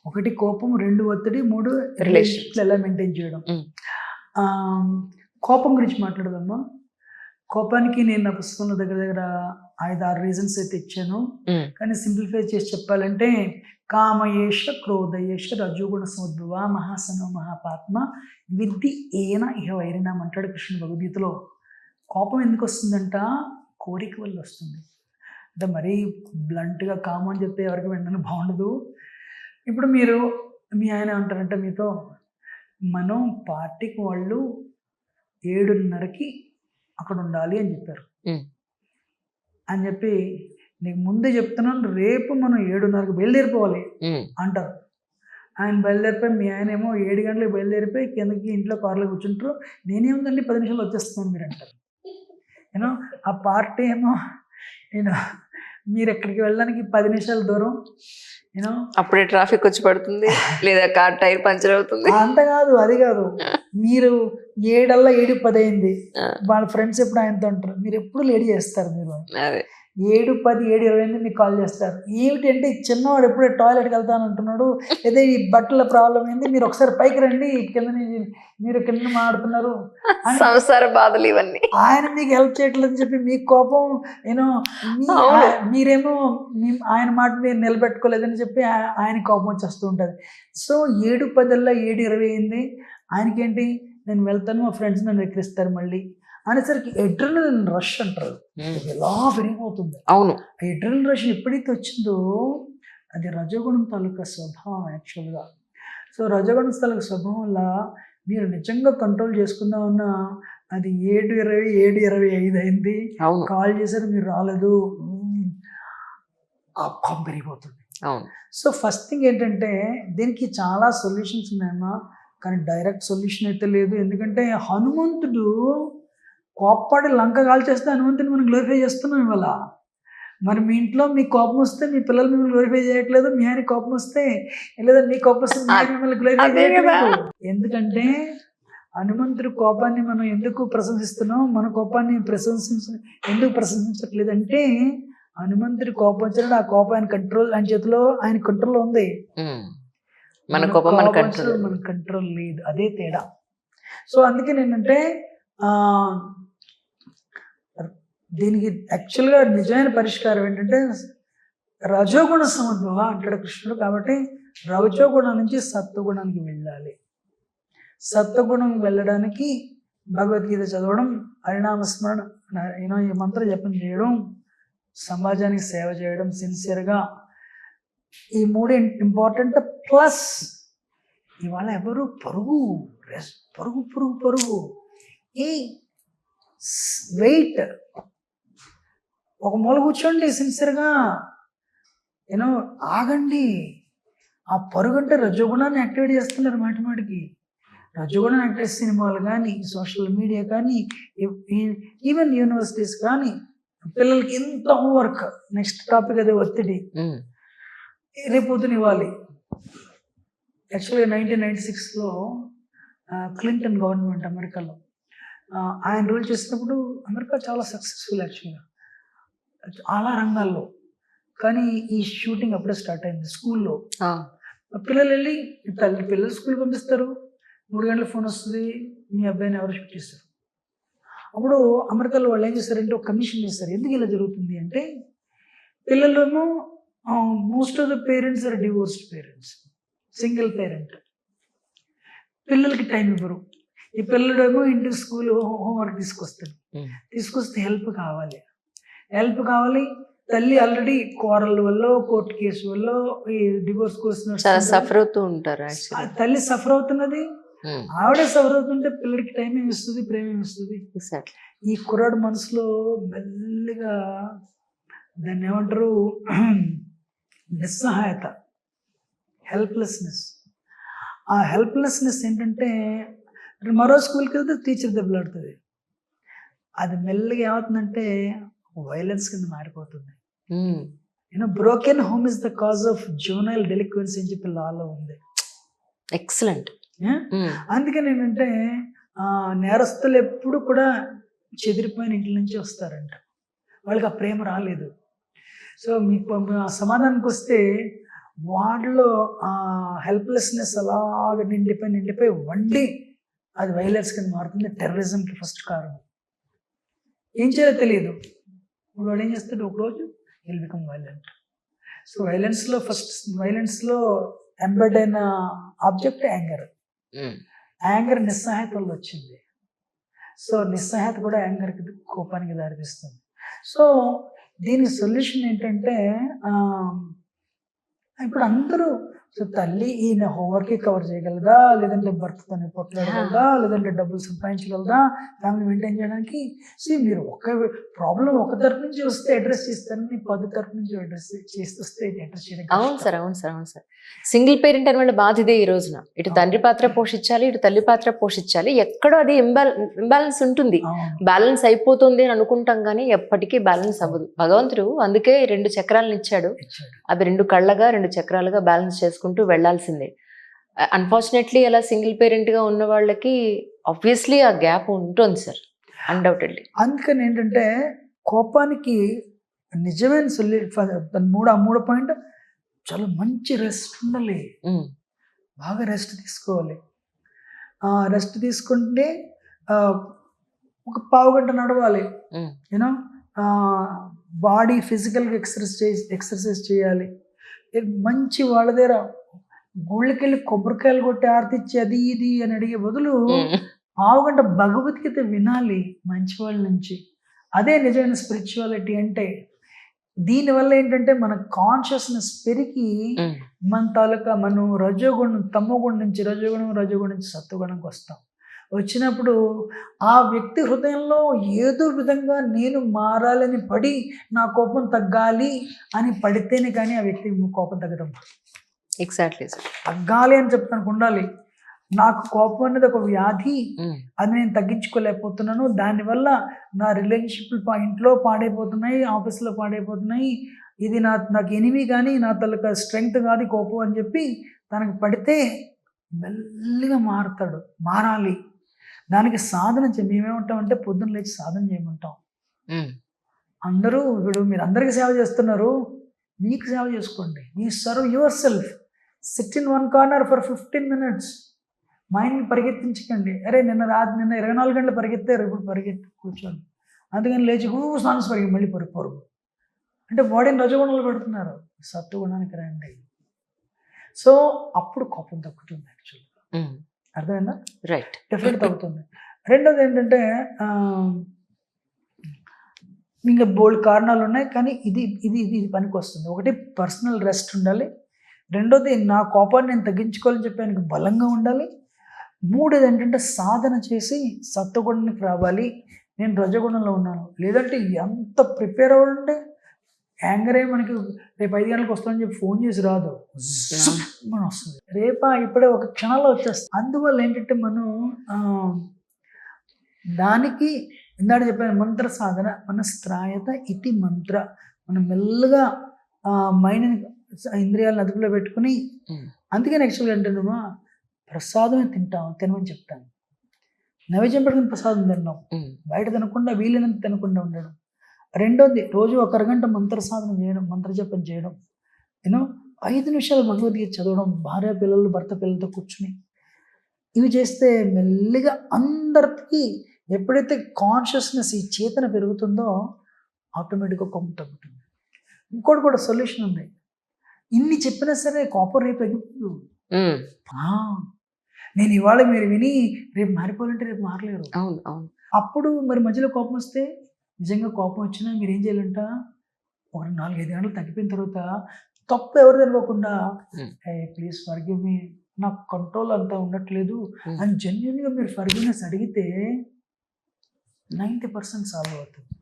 ఒకటి కోపం, 2 ఒత్తిడి, 3 Relations. రిలేషన్షిప్లు ఎలా మెయింటైన్ చేయడం. కోపం గురించి మాట్లాడదమ్మా. కోపానికి నేను నా పుస్తకంలో దగ్గర 5-6 రీజన్స్ అయితే ఇచ్చాను. కానీ సింప్లిఫై చేసి చెప్పాలంటే కామయేష క్రోధయేష రజోగుణ సముద్భవ మహాసనో మహాపాత్మ విద్ధి ఏన ఇహ వైరినాం అంటాడు కృష్ణుడు భగవద్గీతలో. కోపం ఎందుకు వస్తుందంట? కోరిక వల్ల వస్తుంది. అంటే మరీ బ్లంట్గా కామం అని చెప్తే ఎవరికి వెంటనే బాగుండదు. ఇప్పుడు మీరు మీ ఆయన అంటారంటే మీతో, మనం పార్టీకి వాళ్ళు 7:30కి అక్కడ ఉండాలి అని చెప్పారు అని చెప్పి నీకు ముందే చెప్తున్నాను, రేపు మనం 7:30కి బయలుదేరిపోవాలి అంటారు. ఆయన బయలుదేరిపోయి మీ ఆయన ఏమో 7 గంటలకు బయలుదేరిపోయి కిందకి ఇంట్లో కార్లో కూర్చుంటారు. నేనేముందండి 10 నిమిషాలు వచ్చేస్తున్నాను మీరు అంటారు. యూనో ఆ పార్టీ ఏమో మీరు ఎక్కడికి వెళ్ళడానికి 10 నిమిషాల దూరం. అప్పుడే ట్రాఫిక్ వచ్చి పడుతుంది, లేదా కార్ టైర్ పంచర్ అవుతుంది. అంత కాదు, అది కాదు. మీరు 7:10 అయింది, వాళ్ళ ఫ్రెండ్స్ ఎప్పుడు ఆయనతో ఉంటారు, మీరు ఎప్పుడు లేడీ చేస్తారు. మీరు 7:10, 7:20 మీకు కాల్ చేస్తారు. ఏమిటంటే చిన్నవాడు ఎప్పుడే టాయిలెట్కి వెళ్తాను అంటున్నాడు, లేదా ఈ బట్టల ప్రాబ్లం ఏంది, మీరు ఒకసారి పైకి రండి, కింద మీరు కింద మాడుతున్నారు, సంసార బాధలు ఇవన్నీ. ఆయన మీకు హెల్ప్ చేయట్లేదని చెప్పి మీకు కోపం. మీరేమో ఆయన మాట మీరు నిలబెట్టుకోలేదని చెప్పి ఆయన కోపం వచ్చేస్తూ ఉంటుంది. సో 7:10 7:20 అయింది, ఆయనకేంటి నేను వెళ్తాను, మా ఫ్రెండ్స్ నన్ను ఎక్కిరిస్తారు మళ్ళీ అనేసరికి ఎడ్రినలిన్ రష్ అంటారు, ఎలా పెరిగిపోతుంది. అవును, ఎడ్రినలిన్ రష్ ఎప్పుడైతే వచ్చిందో అది రజోగుణం తాలూకా స్వభావం యాక్చువల్గా. సో రజోగుణం తాలూకా స్వభావం వల్ల మీరు నిజంగా కంట్రోల్ చేసుకుందామన్నా అది 7:20 7:25 అయింది, కాల్ చేశారు మీరు రాలేదు, ఆ కోపం పెరిగిపోతుంది. సో ఫస్ట్ థింగ్ ఏంటంటే దీనికి చాలా సొల్యూషన్స్ ఉన్నాయమ్మా, కానీ డైరెక్ట్ సొల్యూషన్ అయితే లేదు. ఎందుకంటే హనుమంతుడు కోప్పడి లంక కాల్చేస్తే హనుమంతుని మనం గ్లోరిఫై చేస్తున్నాం ఇవాళ. మరి మీ ఇంట్లో మీకు కోపం వస్తే మీ పిల్లలు మిమ్మల్ని గ్లోరిఫై చేయట్లేదు, మీ ఆయన కోపం వస్తే లేదా మీ కోపం వస్తే మీ ఆయన మిమ్మల్ని గ్లోరిఫై చేయట్లేదు. ఎందుకంటే హనుమంతుడి కోపాన్ని మనం ఎందుకు ప్రశంసిస్తున్నాం, మన కోపాన్ని ఎందుకు ప్రశంసించట్లేదు అంటే హనుమంతుడి కోపం వచ్చినప్పుడు ఆ కోపం ఆయన కంట్రోల్, ఆయన చేతిలో, ఆయన కంట్రోల్లో ఉంది. మన కోపం మన కంట్రోల్ లేదు, అదే తేడా. సో అందుకే ఏంటంటే దీనికి యాక్చువల్గా నిజమైన పరిష్కారం ఏంటంటే రజోగుణ సముద్భవ అంటాడు కృష్ణుడు. కాబట్టి రజోగుణం నుంచి సత్వగుణానికి వెళ్ళాలి. సత్వగుణం వెళ్ళడానికి భగవద్గీత చదవడం, హరినామస్మరణ, ఈ మంత్ర జపం చేయడం, సమాజానికి సేవ చేయడం సిన్సియర్గా, ఈ 3 ఇంపార్టెంట్. ప్లస్ ఇవాళ ఎవరు పరుగు పరుగు పరుగు పరుగు ఏ వెయిట్ ఒక మూల కూర్చోండి సిన్సియర్గా, ఆగండి. ఆ పరుగు అంటే రజోగుణాన్ని యాక్టివేట్ చేస్తున్నారు మాటిమాటికి. రజోగుణాన్ని యాక్టివేట్ సినిమాలు కానీ, సోషల్ మీడియా కానీ, ఈవెన్ యూనివర్సిటీస్ కానీ, పిల్లలకి ఎంత హోంవర్క్, నెక్స్ట్ టాపిక్ అదే ఒత్తిడి రేపొద్దున ఇవ్వాలి. యాక్చువల్గా 1996లో క్లింటన్ గవర్నమెంట్ అమెరికాలో ఆయన రూల్ చేసినప్పుడు అమెరికా చాలా సక్సెస్ఫుల్ యాక్చువల్గా చాలా రంగాల్లో. కానీ ఈ షూటింగ్ అప్పుడే స్టార్ట్ అయింది స్కూల్లో. పిల్లలు వెళ్ళి పిల్లలు స్కూల్ పంపిస్తారు, 3 గంటల ఫోన్ వస్తుంది, మీ అబ్బాయిని ఎవరు షూట్ చేస్తారు. అప్పుడు అమెరికాలో వాళ్ళు ఏం చేస్తారంటే ఒక కమిషన్ చేస్తారు. ఎందుకు ఇలా జరుగుతుంది అంటే పిల్లలేమో most of the parents are divorced parents, single parent. పిల్లలకి టైం ఇవ్వరు. ఈ పిల్లడేమో ఇంటి స్కూల్ హోంవర్క్ తీసుకొస్తే హెల్ప్ కావాలి. తల్లి ఆల్రెడీ కోరల వల్ల, కోర్టు కేసు వల్ల, ఈ డివోర్స్ కోసం సఫర్ అవుతూ ఉంటారు. తల్లి సఫర్ అవుతున్నది, ఆవిడే సఫర్ అవుతుంటే పిల్లడికి టైం ఏమి ఇస్తుంది, ప్రేమ ఏమి ఇస్తుంది. ఈ కుర్రాడు మనసులో మెల్లిగా దాన్ని ఏమంటారు, నిస్సహాయత, హెల్ప్లెస్నెస్. ఆ హెల్ప్లెస్నెస్ ఏంటంటే మరో స్కూల్కి వెళ్తే టీచర్ దెబ్బలాడుతుంది. అది మెల్లగా ఏమవుతుందంటే వైలెన్స్ కింద మారిపోతుంది. Broken home is the cause of juvenile delinquency అని చెప్పి లాలో ఉంది. ఎక్సలెంట్. అందుకని ఏంటంటే నేరస్తులు ఎప్పుడు కూడా చెదిరిపోయిన ఇంటి నుంచి వస్తారంట, వాళ్ళకి ఆ ప్రేమ రాలేదు. సో మీకు సమాధానానికి వస్తే వాటిలో ఆ హెల్ప్లెస్నెస్ అలాగ నిండిపోయి వండి అది వైలెన్స్ కింద మారుతుంది, టెర్రరిజంకి ఫస్ట్ కారణం. ఏం చేయాలో తెలియదు. ఇప్పుడు వాడు ఏం చేస్తాడు, ఒకరోజు విల్ బికమ్ వైలెంట్. సో వైలెన్స్లో ఎంబెడ్ అయిన ఆబ్జెక్ట్ యాంగర్. యాంగర్ నిస్సహాయత వల్ల వచ్చింది. సో నిస్సహాయత కూడా యాంగర్కి, కోపానికి దారితీస్తుంది. సో దీని సొల్యూషన్ ఏంటంటే ఇప్పుడు అందరూ సో తల్లి ఈయన హోంవర్క్ కవర్ చేయగలదా, లేదంటే భర్తతో పొట్లాడగలదా, లేదంటే డబ్బులు సంపాదించగలదా, ఫ్యామిలీ మెయింటైన్ చేయడానికి. సో మీరు ఒక ప్రాబ్లం ఒక తరపు నుంచి వస్తే అడ్రస్ చేస్తారని 10 తరపు నుంచి అడ్రస్ చేస్తే అడ్రస్ చేయడం. అవును సార్. సింగిల్ పేరెంట్ అనే వాళ్ళ బాధ ఇదే ఈ రోజున. ఇటు తండ్రి పాత్ర పోషించాలి, ఇటు తల్లి పాత్ర పోషించాలి. ఎక్కడో అది ఇంబ్యాలెన్స్ ఉంటుంది. బ్యాలెన్స్ అయిపోతుంది అని అనుకుంటాం కానీ ఎప్పటికీ బ్యాలెన్స్ అవ్వదు. భగవంతుడు అందుకే 2 చక్రాలను ఇచ్చాడు. అవి 2 కళ్ళగా 2 చక్రాలుగా బ్యాలెన్స్ చేసుకుంటూ వెళ్లాల్సిందే. అన్ఫార్చునేట్లీ అలా సింగిల్ పేరెంట్ గా ఉన్న వాళ్ళకి ఆబ్వియస్లీ ఆ గ్యాప్ ఉంటుంది సార్, అన్డౌటెడ్లీ. అందుకని ఏంటంటే కోపానికి నిజమైన మూడో పాయింట్, చాలా మంచి రెస్ట్ ఉండాలి. బాగా రెస్ట్ తీసుకోవాలి. రెస్ట్ తీసుకుంటే ఒక పావు గంట నడవాలి. యూనో బాడీ ఫిజికల్గా ఎక్సర్సైజ్ చేయాలి. మంచి వాళ్ళ దగ్గర గుళ్ళకెళ్ళి కొబ్బరికాయలు కొట్టి ఆర్తిచ్చి అది ఇది అని అడిగే బదులు పావు గంట భగవద్గీత వినాలి మంచి వాళ్ళ నుంచి. అదే నిజమైన స్పిరిచువాలిటీ అంటే. దీనివల్ల ఏంటంటే మన కాన్షియస్నెస్ పెరిగి మన తాలూకా మనం రజోగుణం తమోగుణం నుంచి రజోగుణం నుంచి సత్వగుణంకి వస్తాం. వచ్చినప్పుడు ఆ వ్యక్తి హృదయంలో ఏదో విధంగా నేను మారాలని పడి నా కోపం తగ్గాలి అని పడితేనే కానీ ఆ వ్యక్తి కోపం తగ్గడం. Exactly sir. తగ్గాలి అని చెప్తానికి ఉండాలి. నాకు కోపం అనేది ఒక వ్యాధి, అది నేను తగ్గించుకోలేకపోతున్నాను, దానివల్ల నా రిలేషన్షిప్లు ఇంట్లో పాడైపోతున్నాయి, ఆఫీస్లో పాడైపోతున్నాయి, ఇది నాకు ఎనిమి కానీ నా తలక స్ట్రెంగ్త్ కాదు కోపం అని చెప్పి తనకు పడితే మెల్లిగా మారాలి. దానికి సాధన మేమేమంటామంటే పొద్దున్న లేచి సాధన చేయమంటాం. అందరూ ఇప్పుడు మీరు అందరికీ సేవ చేస్తున్నారు, మీకు సేవ చేసుకోండి. మీ serve yourself. Sit in one corner for 15 minutes. మైండ్ని పరిగెత్తించకండి. అరే నిన్న 24 గంటలు పరిగెత్తారు, ఇప్పుడు కూర్చోండి. అందుకని లేచి స్నానం పరిగె మళ్ళీ పరుగు అంటే బాడీని రజగుణాలు పెడుతున్నారు. సత్వగుణానికి రండి. సో అప్పుడు కోపం తగ్గుతుంది. యాక్చువల్గా అర్థమైందా? రైట్. డెఫినెట్ తగ్గుతుంది. రెండోది ఏంటంటే ఇంకా బోల్డ్ కారణాలు ఉన్నాయి, కానీ ఇది పనికి వస్తుంది. ఒకటి పర్సనల్ రెస్ట్ ఉండాలి. రెండోది నా కోపాన్ని నేను తగ్గించుకోవాలని చెప్పి ఆయనకు బలంగా ఉండాలి. మూడోది ఏంటంటే సాధన చేసి సత్వగుణానికి రావాలి. నేను రజగుణంలో ఉన్నాను, లేదంటే ఎంత ప్రిపేర్ అవ్వాలంటే యాంగరే మనకి రేపు 5 గంటలకు వస్తుందని చెప్పి ఫోన్ చేసి రాదు, మనం వస్తుంది ఇప్పుడే ఒక క్షణాల్లో వచ్చేస్తుంది. అందువల్ల ఏంటంటే మనం దానికి ఇందాక చెప్పిన మంత్ర సాధన, మన స్థాయత ఇతి మంత్ర. మనం మెల్లగా మైండ్ని ఇంద్రియాలను అదుపులో పెట్టుకుని, అందుకని యాక్చువల్గా ఏంటంటే ప్రసాదమే తినమని చెప్తాను. నైవేద్యం పెట్టుకుని ప్రసాదం తిన్నాం, బయట తినకుండా వీలైనంత తినకుండా ఉండడం. రెండోది రోజు 1 అరగంట మంత్ర సాధన చేయడం, మంత్ర జపం చేయడం. 5 నిమిషాలు భగవద్గీత చదవడం, భార్య పిల్లలు భర్త పిల్లలతో కూర్చుని ఇవి చేస్తే మెల్లిగా అందరికీ ఎప్పుడైతే కాన్షియస్నెస్ ఈ చేతన పెరుగుతుందో ఆటోమేటిక్గా కోపం తగ్గుతుంది. ఇంకోటి కూడా సొల్యూషన్ ఉంది. ఇన్ని చెప్పినా సరే కోపం రేపు తగ్గిపోదు. నేను ఇవాళ మీరు విని రేపు మారిపోవాలంటే రేపు మారలేరు. అప్పుడు మరి మధ్యలో కోపం వస్తే, నిజంగా కోపం వచ్చినా మీరు ఏం చేయాలంట, ఒక 4-5 గంటలు తగ్గిపోయిన తర్వాత తప్పు ఎవరు తెలియకుండా ప్లీజ్ ఫర్గివ్ మీ, నాకు కంట్రోల్ అంతా ఉండట్లేదు అని జెన్యున్గా మీరు ఫర్గివ్నెస్ అడిగితే 90% సాల్వ్ అవుతుంది.